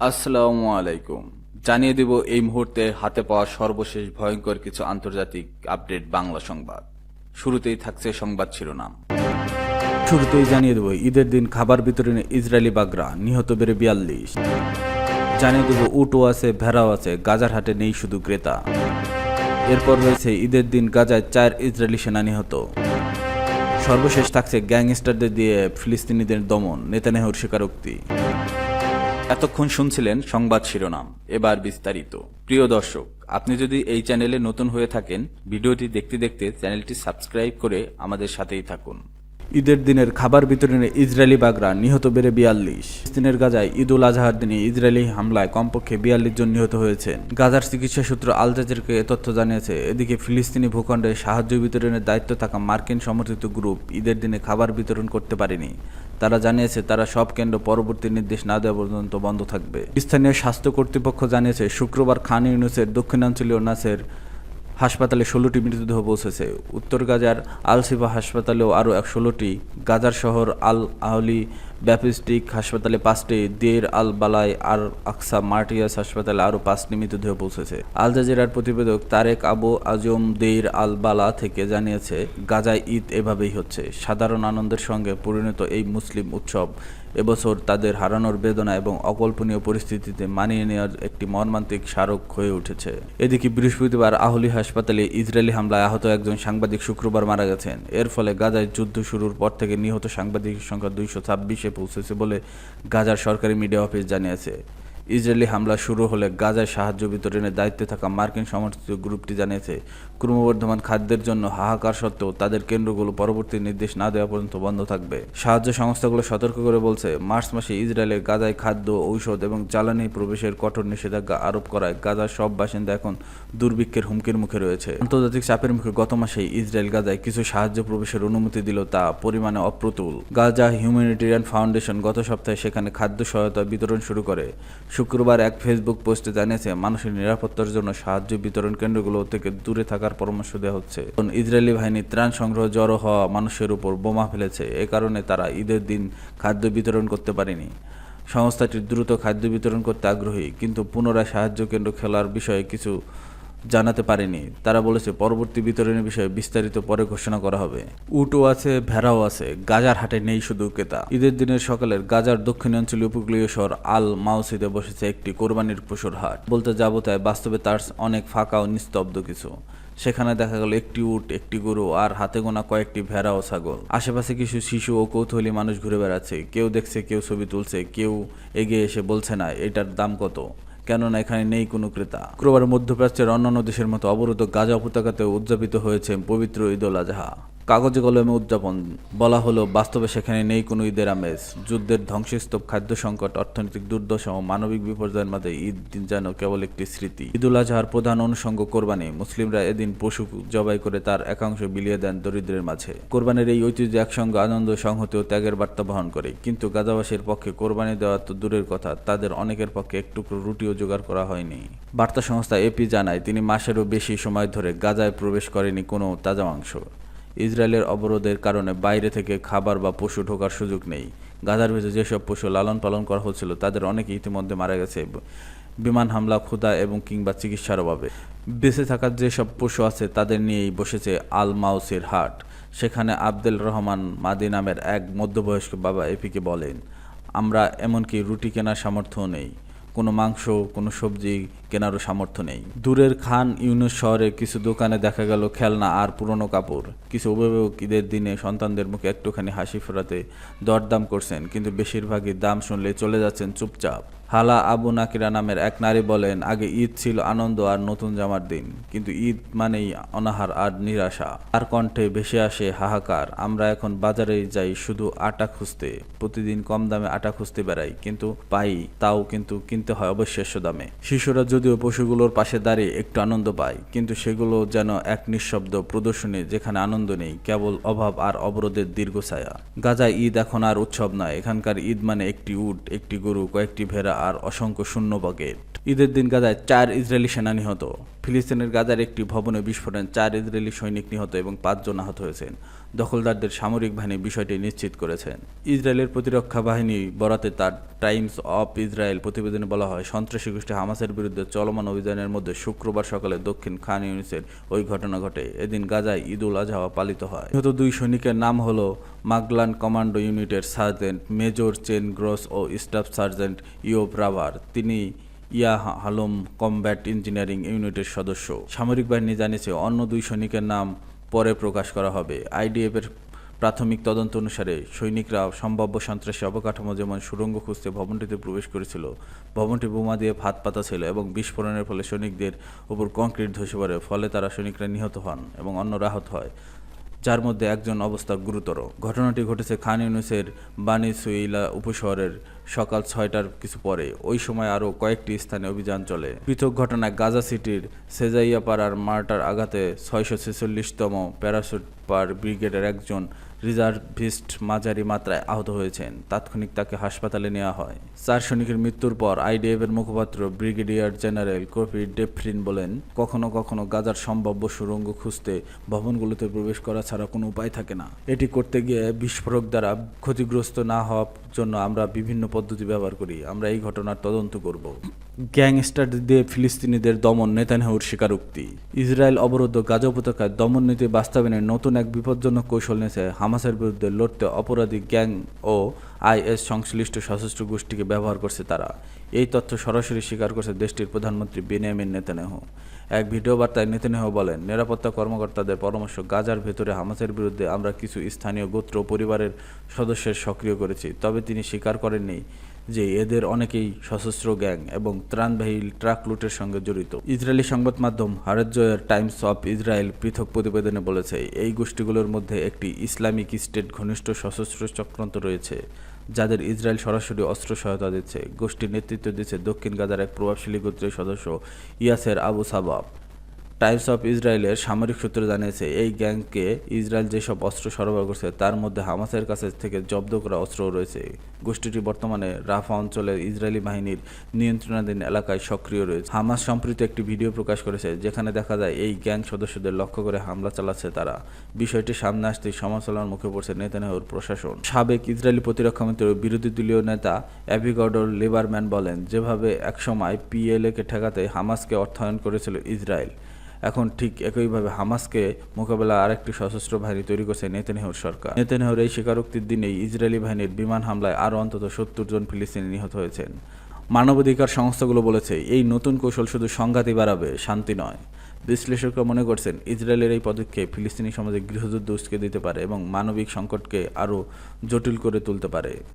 আসসালামু আলাইকুম। জানিয়ে দিব এই মুহূর্তে হাতে পাওয়া সর্বশেষ ভয়ঙ্কর কিছু আন্তর্জাতিক আপডেট বাংলা সংবাদ। শুরুতেই থাকছে সংবাদ শিরোনাম। শুরুতেই জানিয়ে দেব ঈদের দিন খাবার বিতরণে ইসরায়েলি বাগরা, নিহত বেড়ে 42। জানিয়ে দেব উটও আছে, ভেড়াও আছে, গাজার হাটে নেই শুধু ক্রেতা। এরপর রয়েছে ঈদের দিন গাজায় 4 ইসরায়েলি সেনা নিহত। সর্বশেষ থাকছে গ্যাংস্টারদের দিয়ে ফিলিস্তিনিদের দমন, নেতানিয়াহুর স্বীকারোক্তি। এতক্ষণ শুনছিলেন সংবাদ শিরোনাম, এবার বিস্তারিত। প্রিয় দর্শক, আপনি যদি এই চ্যানেলে নতুন হয়ে থাকেন, ভিডিওটি দেখতে দেখতে চ্যানেলটি সাবস্ক্রাইব করে আমাদের সাথেই থাকুন। ঈদের দিনের খাবার বিতরণে ইসরায়েলি বাগরা, নিহত বেড়ে 42। ফিলিস্তিনের গাজায় ঈদ উল আজহার দিনে ইসরায়েলি হামলায় কমপক্ষে 42 জন নিহত হয়েছেন। গাজার চিকিৎসা সূত্র আল জাজিরাকে এ তথ্য জানিয়েছে। এদিকে ফিলিস্তিনি ভূখণ্ডে সাহায্য বিতরণের দায়িত্ব থাকা মার্কিন সমর্থিত গ্রুপ ঈদের দিনে খাবার বিতরণ করতে পারেনি। তারা জানিয়েছে তারা সব কেন্দ্র পরবর্তী নির্দেশ না দেওয়া পর্যন্ত বন্ধ থাকবে। স্থানীয় স্বাস্থ্য কর্তৃপক্ষ জানিয়েছে শুক্রবার খান ইউনুসের দক্ষিণাঞ্চলীয় নাসের হাসপাতালে 16টি মৃতদেহ পৌঁছেছে। উত্তর গাজার আল শিফা হাসপাতালেও আরও 16টি, গাজার শহর আল আহলি ব্যাপটিস্টিক হাসপাতালে 5টি, দেইর আল বালায় আর আকসা মার্টিয়াস হাসপাতালে আরও 5টি মৃতদেহ পৌঁছেছে। আল জাজিরার প্রতিবেদক তারেক আবু আজম দেইর আল বালা থেকে জানিয়েছে, গাজায় ঈদ এভাবেই হচ্ছে। সাধারণ আনন্দের সঙ্গে পরিণত এই মুসলিম উৎসব এবছর তাদের হারানোর বেদনা এবং অকল্পনীয় পরিস্থিতিতে মানিয়ে নেওয়ার একটি মর্মান্তিক স্মারক হয়ে উঠেছে। এদিকে বৃহস্পতিবার আহলি হাসপাতালে ইসরায়েলি হামলায় আহত একজন সাংবাদিক শুক্রবার মারা গেছেন। এর ফলে গাজায় যুদ্ধ শুরুর পর থেকে নিহত সাংবাদিকের সংখ্যা 226-এ পৌঁছেছে বলে গাজার সরকারি মিডিয়া অফিস জানিয়েছে। ইসরায়েলি হামলা শুরু হলে গাজায় সাহায্য বিতরণের দায়িত্বে থাকা মার্কিন সমর্থিত গ্রুপটি জানিয়েছে, ক্রমবর্ধমান খাদ্যের জন্য হাহাকার সত্ত্বেও তাদের কেন্দ্রগুলো পরবর্তী নির্দেশ না দেওয়া পর্যন্ত বন্ধ থাকবে। সাহায্য সংস্থাগুলো সতর্ক করে বলছে, মার্চ মাসে ইসরায়েলের গাজায় খাদ্য, ঔষধ এবং জ্বালানি প্রবেশের কঠোর নিষেধাজ্ঞা আরোপ করায় গাজার সব বাসিন্দা এখন দুর্ভিক্ষের হুমকির মুখে রয়েছে। আন্তর্জাতিক চাপের মুখে গত মাসেই ইসরায়েল গাজায় কিছু সাহায্য প্রবেশের অনুমতি দিল, তা পরিমাণে অপ্রতুল। গাজা হিউম্যানিটেরিয়ান ফাউন্ডেশন গত সপ্তাহে সেখানে খাদ্য সহায়তা বিতরণ শুরু করে। শুক্রবার এক ফেসবুক পোস্টে জানিয়েছে, মানুষের নিরাপত্তার জন্য সাহায্য বিতরণ কেন্দ্রগুলো থেকে দূরে থাকার পরামর্শ দেওয়া হচ্ছে। ইসরায়েলি বাহিনী ত্রাণ সংগ্রহ জড়ো হওয়া মানুষের উপর বোমা ফেলেছে। এ কারণে তারা ঈদের দিন খাদ্য বিতরণ করতে পারেনি। সংস্থাটি দ্রুত খাদ্য বিতরণ করতে আগ্রহী, কিন্তু পুনরায় সাহায্য কেন্দ্র খোলার বিষয়ে কিছু জানাতে পারেনি। তারা বলেছে পরবর্তী বিতরণের বিষয়ে বিস্তারিত পরে ঘোষণা করা হবে। উটও আছে, ভেড়াও আছে, গাজার হাটে নেই শুধু ক্রেতা। ঈদের দিনের সকালের গাজার দক্ষিণাঞ্চলীয় উপকূলীয় শহর আল মাউসিতে বসেছে একটি কোরবানির পশুর হাট। বলতে যাবো তাই, বাস্তবে তার অনেক ফাঁকা ও নিস্তব্ধ কিছু। সেখানে দেখা গেল একটি উট, একটি গরু আর হাতে গোনা কয়েকটি ভেড়া ও ছাগল। আশেপাশে কিছু শিশু ও কৌতূহলী মানুষ ঘুরে বেড়াচ্ছে। কেউ দেখছে, কেউ ছবি তুলছে, কেউ এগিয়ে এসে বলছে না এটার দাম কত, কেননা এখানে নেই কোনো ক্রেতা। শুক্রবার মধ্যপ্রাচ্যের অন্যান্য দেশের মতো অবরুদ্ধ গাজা উপত্যকাতেও উদযাপিত হয়েছে পবিত্র ঈদ উল আজহা। কাগজে কলমে উদযাপন বলা হলো, বাস্তবে সেখানে নেই কোনো ঈদের আমেজ। যুদ্ধের ধ্বংসস্তূপ, খাদ্য সংকট, অর্থনৈতিক দুর্দশা ও মানবিক বিপর্যয়ের মাঝে ঈদ দিন যেন কেবল একটি স্মৃতি। ঈদ উল আজহার প্রধান অনুষঙ্গ কোরবানি। মুসলিমরা এদিন পশু জবাই করে তার একাংশ বিলিয়ে দেন দরিদ্রের মাঝে। কোরবানির এই ঐতিহ্য একসঙ্গে আনন্দ, সংহতি ও ত্যাগের বার্তা বহন করে। কিন্তু গাজাবাসীর পক্ষে কোরবানি দেওয়া তো দূরের কথা, তাদের অনেকের পক্ষে এক টুকরো রুটিও জোগাড় করা হয়নি। বার্তা সংস্থা এপি জানায়, তিনি মাসেরও বেশি সময় ধরে গাজায় প্রবেশ করেনি কোনো তাজা মাংস। ইসরায়েলের অবরোধের কারণে বাইরে থেকে খাবার বা পশু ঢোকার সুযোগ নেই। গাজার ভিতরে যেসব পশু লালন পালন করা হচ্ছিল তাদের অনেকে ইতিমধ্যে মারা গেছে বিমান হামলা, ক্ষুধা এবং কিংবা চিকিৎসার অভাবে। বেঁচে থাকার যেসব পশু আছে তাদের নিয়েই বসেছে আল মাউসির হাট। সেখানে আবদেল রহমান মাদি নামের এক মধ্যবয়স্ক বাবা এপিকে বলেন, আমরা এমনকি রুটি কেনার সামর্থ্যও নেই, কোনো মাংস, কোনো সবজি কেনারও সামর্থ্য নেই। দূরের খান ইউনুস শহরের কিছু দোকানে দেখা গেল খেলনা আর পুরনো কাপড়। কিছু অভিভাবক ঈদের দিনে সন্তানদের মুখে একটুখানি হাসি ফোটাতে দরদাম করছেন, কিন্তু বেশিরভাগই দাম শুনলে চলে যাচ্ছেন চুপচাপ। হালা আবু নাকিরা নামের এক নারী বলেন, আগে ঈদ ছিল আনন্দ আর নতুন জামার দিন, কিন্তু ঈদ মানেই অনাহার আর নিরাশা। আর কণ্ঠে ভেসে আসে হাহাকার, আমরা এখন বাজারে যাই শুধু আটা খুঁজতে, প্রতিদিন কম দামে আটা খুঁজতে বেড়াই, কিন্তু পাই, তাও কিন্তু কিনতে হয় অবিশ্বাস্য দামে। শিশুরা যদিও পশুগুলোর পাশে দাঁড়িয়ে একটু আনন্দ পায়, কিন্তু সেগুলো যেন এক নিঃশব্দ প্রদর্শনী, যেখানে আনন্দ নেই, কেবল অভাব আর অবরোধের দীর্ঘ ছায়া। গাজায় ঈদ এখন আর উৎসব নয়, এখানকার ঈদ মানে একটি উট, একটি গরু, কয়েকটি ভেড়া আর অসংখ্য শূন্য পকেট। ঈদের দিন গাজায় 4 ইসরায়েলি সেনা নিহত। ফিলিস্তিনের গাজার একটি ভবনে বিস্ফোরণে 4 ইসরায়েলি সৈনিক নিহত এবং 5 জন আহত হয়েছেন। দখলদারদের সামরিক বাহিনী বিষয়টি নিশ্চিত করেছেন। ইসরায়েলের প্রতিরক্ষা বাহিনী বরাতে তার টাইমস অফ ইসরায়েল প্রতিবেদনে বলা হয়, সন্ত্রাসী গোষ্ঠী হামাসের বিরুদ্ধে চলমান অভিযানের মধ্যে শুক্রবার সকালে দক্ষিণ খান ইউনিসের ওই ঘটনা ঘটে। এদিন গাজায় ঈদ উল আজহা পালিত হয়। নিহত 2 সৈনিকের নাম হলো মাগলান কমান্ডো ইউনিটের সার্জেন্ট মেজর চেন গ্রস ও স্টাফ সার্জেন্ট ইয়োব রাভার। তিনি হালম কমব্যাট ইঞ্জিনিয়ারিং ইউনিটের সদস্য। সামরিক বাহিনী জানিয়েছে অন্য 2 সৈনিকের নাম পরে প্রকাশ করা হবে। আইডিএফের প্রাথমিক তদন্ত অনুসারে সৈনিকরা সম্ভাব্য সন্ত্রাসী অবকাঠামো যেমন সুড়ঙ্গ খুঁজতে ভবনটিতে প্রবেশ করেছিল। ভবনটি বোমা দিয়ে ভাত পাতা ছিল এবং বিস্ফোরণের ফলে সৈনিকদের উপর কংক্রিট ধসে পড়ে, ফলে তারা সৈনিকরা নিহত হন এবং অন্যরা আহত হয়, যার মধ্যে একজন অবস্থা গুরুতর। ঘটনাটি ঘটেছে খান ইউনিসের বানি সুইলা উপশহরের সকাল 6টার কিছু পরে। ওই সময় আরও কয়েকটি স্থানে অভিযান চলে। পৃথক ঘটনায় গাজা সিটির সেজাইয়াপাড়ার মার্টার আঘাতে 646তম প্যারাশুট পার ব্রিগেডের একজন রিজার্ভিস্ট মাঝারি মাত্রায় আহত হয়েছেন। তাৎক্ষণিক তাকে হাসপাতালে নেওয়া হয়। 4 সৈনিকের মৃত্যুর পর আইডিএফের মুখপাত্র ব্রিগেডিয়ার জেনারেল কফি ডেফরিন বলেন, কখনো কখনো গাজার সম্ভাব্য সুড়ঙ্গ খুঁজতে ভবনগুলোতে প্রবেশ করা ছাড়া কোনো উপায় থাকে না। এটি করতে গিয়ে বিস্ফোরক দ্বারা ক্ষতিগ্রস্ত না হওয়ার জন্য আমরা বিভিন্ন পদ্ধতি ব্যবহার করি। আমরা এই ঘটনার তদন্ত করব। গ্যাংস্টার দিয়ে ফিলিস্তিনিদের দমন, নেতানিয়াহুর স্বীকারোক্তি। ইসরায়েল অবরুদ্ধ গাজা উপত্যকায় দমন নীতি বাস্তবায়নের নতুন এক বিপজ্জনক কৌশল নিয়েছে হামাসের বিরুদ্ধে লড়তে অপরাধী গ্যাং ও আইএস সংশ্লিষ্ট সশস্ত্র গোষ্ঠীকে ব্যবহার করছে তারা। এই তথ্য সরাসরি স্বীকার করছে দেশটির প্রধানমন্ত্রী বেনিয়ামিন নেতানিয়াহু। এক ভিডিও বার্তায় নেতানিয়াহু বলেন, নিরাপত্তা কর্মকর্তাদের পরামর্শ, গাজার ভেতরে হামাসের বিরুদ্ধে আমরা কিছু স্থানীয় গোত্র ও পরিবারের সদস্যের সক্রিয় করেছি। তবে তিনি স্বীকার করেননি যে এদের অনেকেই সশস্ত্র গ্যাং এবং ত্রাণবাহী ট্রাক লুটের সঙ্গে জড়িত। ইসরায়েলি সংবাদ মাধ্যম হারেজয়ের টাইমস অফ ইসরায়েল পৃথক প্রতিবেদনে বলেছে, এই গোষ্ঠীগুলোর মধ্যে একটি ইসলামিক স্টেট ঘনিষ্ঠ সশস্ত্র চক্রান্ত রয়েছে, যাদের ইসরায়েল সরাসরি অস্ত্র সহায়তা দিচ্ছে। গোষ্ঠীর নেতৃত্ব দিচ্ছে দক্ষিণ গাজার এক প্রভাবশালী গোত্রের সদস্য ইয়াসের আবু সাবাব। টাইমস অফ ইসরায়েলের সামরিক সূত্র জানিয়েছে, এই গ্যাংকে ইসরায়েল যেসব অস্ত্র সরবরাহ করছে তার মধ্যে হামাসের কাছে থেকে জব্দ করা অস্ত্রও রয়েছে। গোষ্ঠীটি বর্তমানে রাফা অঞ্চলের ইসরায়েলি বাহিনীর নিয়ন্ত্রণাধীন এলাকায় সক্রিয় রয়েছে। হামাস সম্প্রতি একটি ভিডিও প্রকাশ করেছে যেখানে দেখা যায় এই গ্যাং সদস্যদের লক্ষ্য করে হামলা চালাচ্ছে তারা। বিষয়টি সামনে আসতেই সমালোচনার মুখে পড়ছে নেতানিয়াহুর প্রশাসন। সাবেক ইসরায়েলি প্রতিরক্ষামন্ত্রী ও বিরোধী দলীয় নেতা অ্যাভিগডর লিবারম্যান বলেন, যেভাবে একসময় পিএলএ-কে ঠেকাতে হামাসকে অর্থায়ন করেছিল ইসরায়েল, এখন ঠিক একইভাবে হামাসকে মোকাবেলা আরেকটি সশস্ত্র বাহিনী তৈরি করছে নেতানিয়াহুর সরকার। নেতানিয়াহুর এই স্বীকারোক্তির দিনেই ইসরায়েলি বাহিনীর বিমান হামলায় আরও অন্তত 70 জন ফিলিস্তিনি নিহত হয়েছেন। মানবাধিকার সংস্থাগুলো বলেছে, এই নতুন কৌশল শুধু সংঘাতই বাড়াবে, শান্তি নয়। বিশ্লেষকরা মনে করছেন, ইসরায়েলের এই পদক্ষেপ ফিলিস্তিনি সমাজে গৃহযুদ্ধ উস্কে দিতে পারে এবং মানবিক সংকটকে আরও জটিল করে তুলতে পারে।